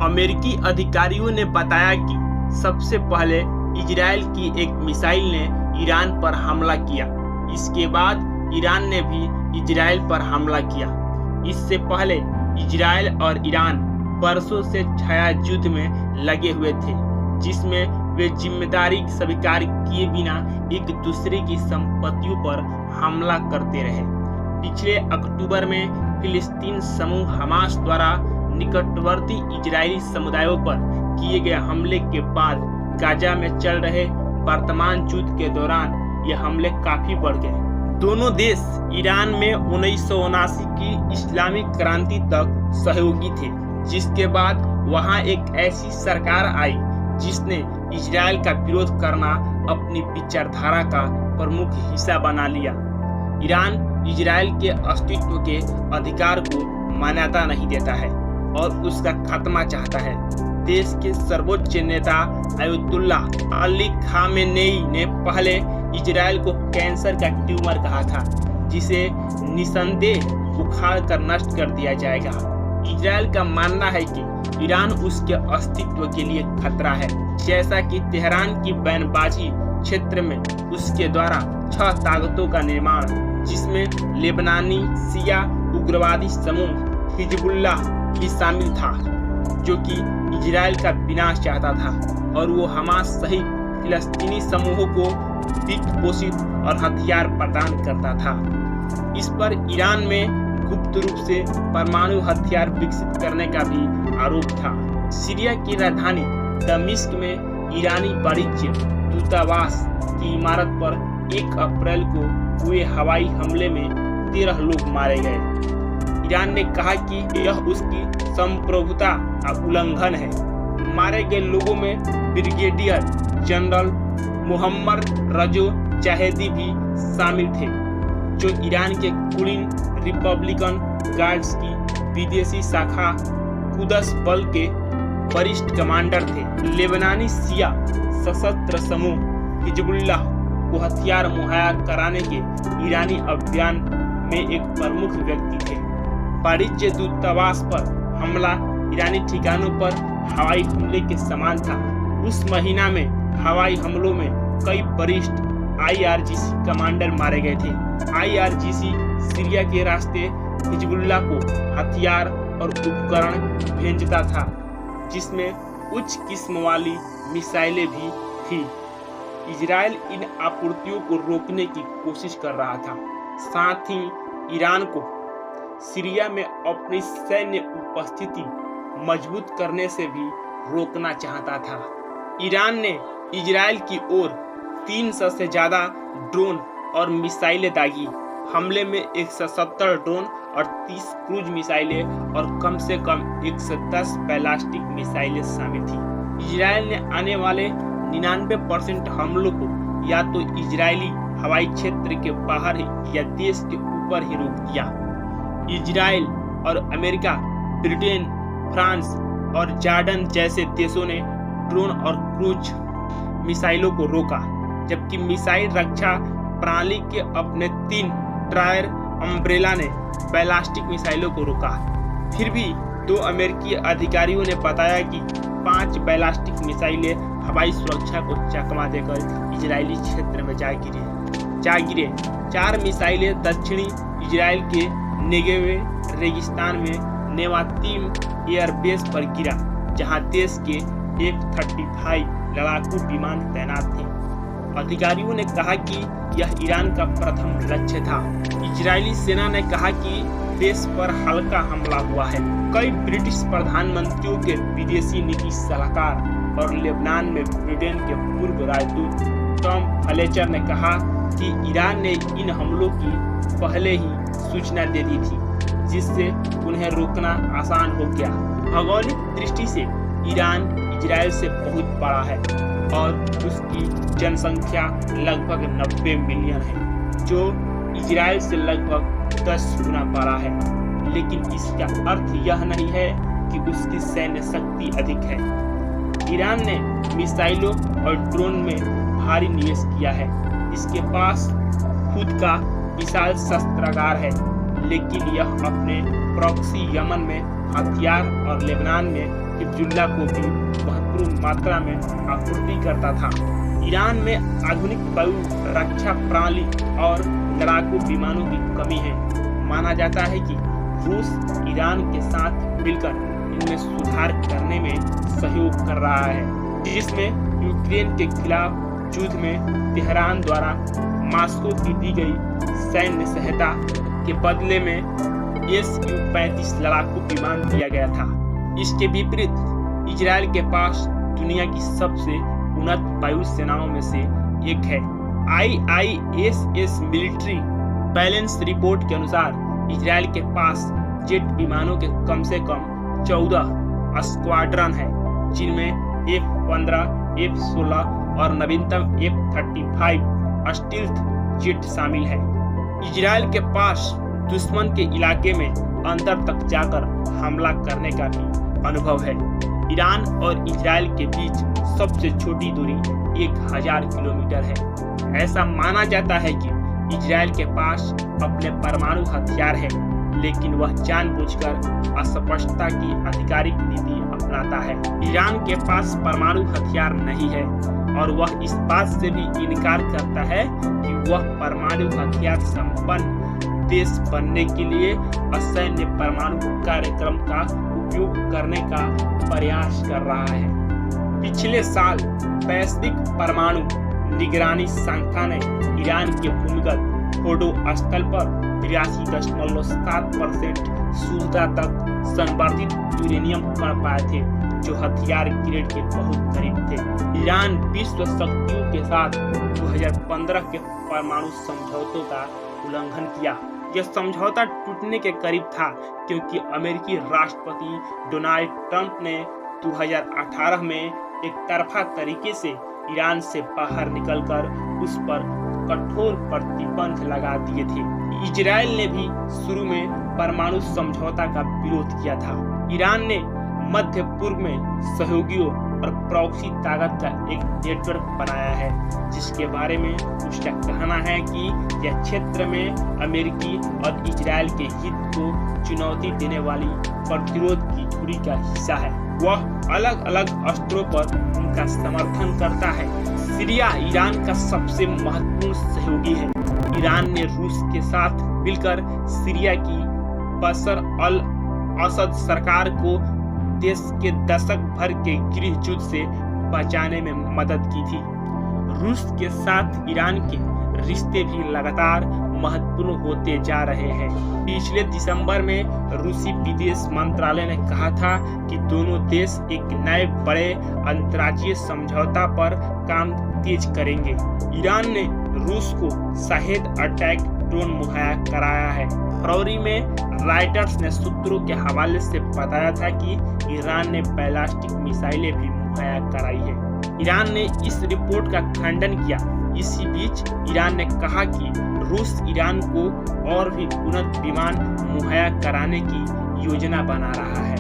अमेरिकी अधिकारियों ने बताया कि सबसे पहले इजराइल की एक मिसाइल ने ईरान पर हमला किया। इसके बाद ईरान ने भी इजराइल पर हमला किया। इससे पहले इजराइल और ईरान बरसों से छाया युद्ध में लगे हुए थे, जिसमें वे जिम्मेदारी स्वीकार किए बिना एक दूसरे की संपत्तियों पर हमला करते रहे। पिछले अक्टूबर में फिलिस्तीन समूह हमास द्वारा निकटवर्ती इजरायली समुदायों पर किए गए हमले के बाद गाजा में चल रहे वर्तमान युद्ध के दौरान ये हमले काफी बढ़ गए। दोनों देश ईरान में 1979 की इस्लामिक क्रांति तक सहयोगी थे, जिसके बाद वहां एक ऐसी सरकार आई जिसने इजराइल का विरोध करना अपनी विचारधारा का प्रमुख हिस्सा बना लिया। ईरान इजराइल के अस्तित्व के अधिकार को मान्यता नहीं देता है और उसका खात्मा चाहता है। देश के सर्वोच्च नेता अयतुल्ला अली खामेनेई ने पहले इजराइल को कैंसर का ट्यूमर कहा था, जिसे निसंदेह उखाड़ कर नष्ट कर दिया जाएगा। इजराइल का मानना है कि ईरान उसके अस्तित्व के लिए खतरा है, जैसा कि तेहरान की बयानबाजी क्षेत्र में उसके द्वारा 6 ताकतों का निर्माण, जिसमें लेबनानी शिया उग्रवादी समूह हिजबुल्लाह भी शामिल था, जो कि इजराइल का विनाश चाहता था और वो हमास सहित फिलिस्तीनी समूहों को वित्त पोषित और हथियार प्रदान करता था। इस पर ईरान में गुप्त रूप से परमाणु हथियार विकसित करने का भी आरोप था। सीरिया की राजधानी दमिश्क में ईरानी वाणिज्य दूतावास की इमारत पर 1 अप्रैल को हुए हवाई हमले में 13 लोग मारे गए। ईरान ने कहा कि यह उसकी संप्रभुता का उल्लंघन है। मारे गए लोगों में ब्रिगेडियर जनरल मोहम्मद रजो जाहेदी भी शामिल थे, जो ईरान के कुलिन रिपब्लिकन गार्ड्स की विदेशी शाखा कुदस बल के वरिष्ठ कमांडर थे। लेबनानी शिया सशस्त्र समूह हिजबुल्लाह को हथियार मुहैया कराने के ईरानी अभियान में एक प्रमुख व्यक्ति थे। वाणिज्य दूतावास पर हमला ईरानी ठिकानों पर हवाई हमले के समान था। उस महीना में हवाई हमलों में कई वरिष्ठ IRGC कमांडर मारे गए थे। IRGC सीरिया के रास्ते हिजबुल्लाह को हथियार और उपकरण भेजता था, जिसमें उच्च किस्म वाली मिसाइलें भी थी। इजराइल इन आपूर्तियों को रोकने की कोशिश कर रहा था। साथ ही ईरान को सीरिया में अपनी सैन्य उपस्थिति मजबूत करने से भी रोकना चाहता था। ईरान ने इजराइल की ओर 300 से ज्यादा ड्रोन और मिसाइलें दागी। हमले में 170 ड्रोन और 30 क्रूज मिसाइलें और कम से कम 110 बैलिस्टिक मिसाइलें शामिल थी। इजराइल ने आने वाले 99% हमलों को या तो इजरायली हवाई क्षेत्र के बाहर या देश के ऊपर ही रोक दिया। इजराइल और अमेरिका, ब्रिटेन, फ्रांस और जॉर्डन जैसे देशों ने ड्रोन और क्रूज मिसाइलों को रोका, जबकि मिसाइल रक्षा प्रणाली के अपने 3 ट्रायर अम्ब्रेला ने बैलिस्टिक मिसाइलों को रोका। फिर भी 2 अमेरिकी अधिकारियों ने बताया कि 5 बैलिस्टिक मिसाइलें हवाई सुरक्षा को चकमा देकर इजरायली क्षेत्र में जा गिरे। 4 मिसाइलें दक्षिणी इजराइल के नेगेव रेगिस्तान में नेवातीम एयरबेस पर गिरा, जहां देश के F-35 लड़ाकू विमान तैनात थे। अधिकारियों ने कहा कि यह ईरान का प्रथम लक्ष्य था। इजरायली सेना ने कहा कि देश पर हल्का हमला हुआ है। कई ब्रिटिश प्रधानमंत्रियों के विदेशी नीति सलाहकार और लेबनान में ब्रिटेन के पूर्व राजदूत टॉम फ्लेचर ने कहा कि ईरान ने इन हमलों की पहले ही सूचना दे दी थी, जिससे उन्हें रोकना आसान हो गया। भौगोलिक दृष्टि से ईरान इजराइल से बहुत बड़ा है और उसकी जनसंख्या लगभग 90 मिलियन है, जो इजराइल से लगभग 10 गुना बड़ा है। लेकिन इसका अर्थ यह नहीं है कि उसकी सैन्य शक्ति अधिक है। ईरान ने मिसाइलों और ड्रोन में भारी निवेश किया है। इसके पास खुद का विशाल शस्त्रागार है, लेकिन यह अपने प्रॉक्सी यमन में हथियार और लेबनान में हिजबुल्लाह को भी महत्वपूर्ण मात्रा में आपूर्ति करता था। ईरान में आधुनिक वायु रक्षा प्रणाली और लड़ाकू विमानों की कमी है। माना जाता है कि रूस ईरान के साथ मिलकर इनमें सुधार करने में सहयोग कर रहा है, जिसमें यूक्रेन के खिलाफ युद्ध में तेहरान द्वारा मास्को की दी गई सैन्य सहायता के बदले में Su-35 लड़ाकू विमान दिया गया था। इसके विपरीत इजराइल के पास दुनिया की सबसे उन्नत वायु सेनाओं में से एक है। IISS मिलिट्री बैलेंस रिपोर्ट के अनुसार इजराइल के पास जेट विमानों के कम से कम 14 स्क्वाड्रन है, जिनमें F-15, F-16 और नवीनतम F-35 स्टील्थ जेट शामिल है। इजराइल के पास दुश्मन के इलाके में अंदर तक जाकर हमला करने का भी अनुभव है। ईरान और इजराइल के बीच सबसे छोटी दूरी 1000 किलोमीटर है। ऐसा माना जाता है कि इजराइल के पास अपने परमाणु हथियार है, लेकिन वह जानबूझकर अस्पष्टता की आधिकारिक नीति अपनाता है। ईरान के पास परमाणु हथियार नहीं है और वह इस बात से भी इनकार करता है कि वह परमाणु हथियार संपन्न देश बनने के लिए असैन्य परमाणु कार्यक्रम का उपयोग करने का प्रयास कर रहा है। पिछले साल वैश्विक परमाणु निगरानी संस्था ने ईरान के भूमिगत फोर्डो स्थल पर 83.7% शुद्धता तक संवर्धित यूरेनियम कण पाए थे, जो हथियार ग्रेड के बहुत करीब थे। ईरान विश्व शक्तियों के साथ 2015 के परमाणु समझौतों का उल्लंघन किया। यह समझौता टूटने के करीब था क्योंकि अमेरिकी राष्ट्रपति डोनाल्ड ट्रंप ने 2018 में एक तरफा तरीके से ईरान से बाहर निकलकर उस पर कठोर प्रतिबंध लगा दिए थे। इजराइल ने भी शुरू में परमाणु समझौता का विरोध किया था। ईरान ने मध्य पूर्व में सहयोगियों और प्रॉक्सी ताकत का एक नेटवर्क बनाया है, जिसके बारे में उसका कहना है कि यह क्षेत्र में अमेरिकी और इजराइल के हित को चुनौती देने वाली प्रतिरोध की धुरी का हिस्सा है। वह अलग अलग अस्त्रों पर उनका समर्थन करता है। सीरिया ईरान का सबसे महत्वपूर्ण सहयोगी है। ईरान ने रूस के साथ मिलकर सीरिया की बशर अल असद सरकार को देश के दशक भर के गृह युद्ध से बचाने में मदद की थी। रूस के साथ ईरान के रिश्ते भी लगातार महत्वपूर्ण होते जा रहे हैं। पिछले दिसंबर में रूसी विदेश मंत्रालय ने कहा था कि दोनों देश एक नए बड़े अंतर्राज्यीय समझौता पर काम तेज करेंगे। ईरान ने रूस को शाहेद अटैक ड्रोन मुहैया कराया है। फरवरी में रॉयटर्स ने सूत्रों के हवाले से बताया था कि ईरान ने बैलिस्टिक मिसाइलें भी मुहैया कराई है। ईरान ने इस रिपोर्ट का खंडन किया। इसी बीच ईरान ने कहा कि रूस ईरान को और भी उन्नत विमान मुहैया कराने की योजना बना रहा है।